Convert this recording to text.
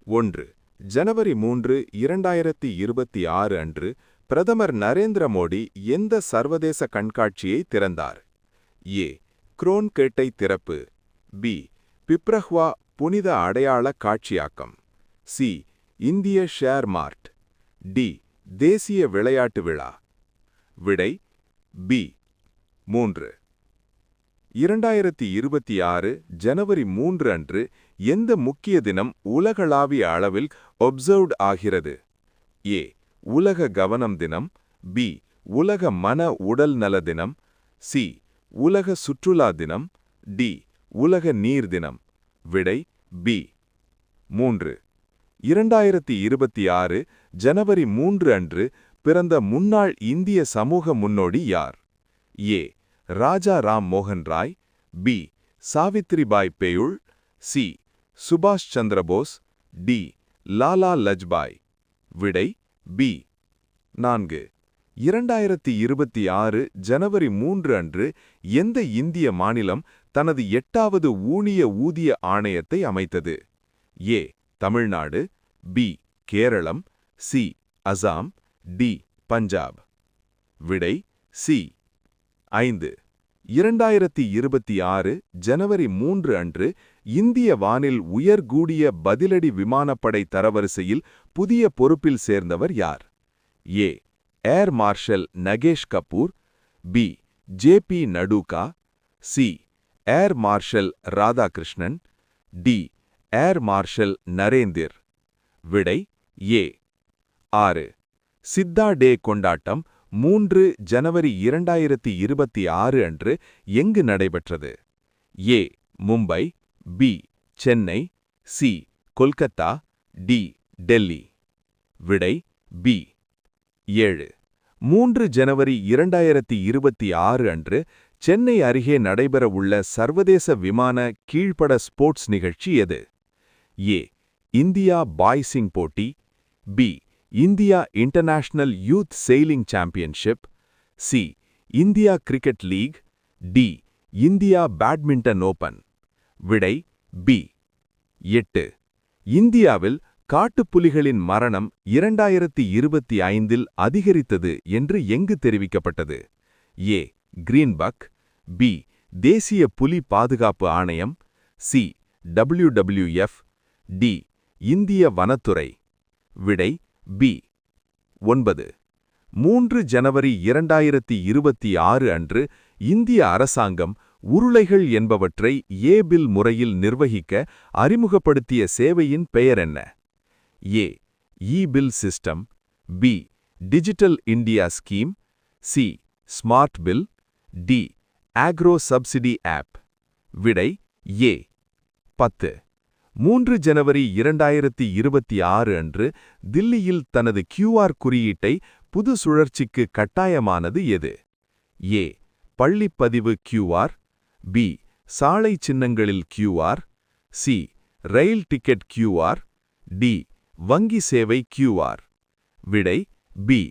1. ஜனவரி 3, 2026 அன்று பிரதமர் நரேந்திர மோடி எந்த சர்வதேச கண்காட்சியை திறந்தார்? ஏ. குரோன்கேட்டை திறப்பு. பி. பிப்ரஹ்வா புனித அடையாள காட்சியாக்கம். சி. இந்திய ஷேர் மார்ட். டி. தேசிய விளையாட்டு விழா. விடை பி. 3. 2026 ஜனவரி 3 அன்று எந்த முக்கிய தினம் உலகளாவிய அளவில் ஒப்சர்வ்ட் ஆகிறது? ஏ. உலக கவனம் தினம். பி. உலக மன உடல் நல தினம். சி. உலக சுற்றுலா தினம். டி. உலக நீர் தினம். விடை பி. 3. 2026 ஜனவரி 3 அன்று பிறந்த முன்னாள் இந்திய சமூக முன்னோடி யார்? ஏ. ராஜா ராம் மோகன் ராய். பி. சாவித்ரிபாய் பேயுள். சி. சுபாஷ் சந்திர போஸ். டி. லாலா லஜ்பாய். விடை பி. 4. 2026 ஜனவரி 3 அன்று எந்த இந்திய மாநிலம் தனது 8வது ஊதிய ஆணையத்தை அமைத்தது? A. Tamil Nadu. B. Keralam. C. Assam. D. Punjab. விடை சி. 5. 2026 ஜனவரி 3 அன்று இந்திய வானில் உயர்கூடிய பதிலடி விமானப்படை தரவரிசையில் புதிய பொறுப்பில் சேர்ந்தவர் யார்? A. Air marshal Nagesh Kapoor. B. JP. Nadda. C. Air marshal Radhakrishnan. D. Air marshal Narendra. விடை ஏ. 6. சித்தா டே கொண்டாட்டம் 3 ஜனவரி 2026 அன்று எங்கு நடைபெற்றது? A. Mumbai. B. Chennai. C. Kolkata. D. Delhi. விடை பி. 7. 3 ஜனவரி 2026 அன்று சென்னை அருகே நடைபெறவுள்ள சர்வதேச விமான கீழ்ப்பட ஸ்போர்ட்ஸ் நிகழ்ச்சி எது? ஏ. இந்தியா பாய்சிங் போட்டி. B. India international youth sailing championship. C. India cricket league. D. India badminton open. விடை பி. 8. இந்தியாவில் காட்டுப்புலிகளின் மரணம் 2025 அதிகரித்தது என்று எங்கு தெரிவிக்கப்பட்டது? ஏ. கிரீன்பக். பி. தேசிய புலி பாதுகாப்பு ஆணையம். சி. WWF. டி. இந்திய வனத்துறை. விடை பி. 9. 3 ஜனவரி 2026 அன்று இந்திய அரசாங்கம் உருளைகள் என்பவற்றை ஏ-பில் முறையில் நிர்வகிக்க அறிமுகப்படுத்திய சேவையின் பெயர் என்ன? A. E bill system. B. Digital India scheme. C. Smart bill. D. Agro subsidy app. விடை ஏ. 10. 3 ஜனவரி 2026 அன்று தில்லியில் தனது QR குறியீட்டை புது சுழற்சிக்கு கட்டாயமானது எது? ஏ. பள்ளிப்பதிவு QR. பி. சாலை சின்னங்களில் QR. சி. ரயில் டிக்கெட் QR. டி. வங்கி சேவை QR. விடை பி.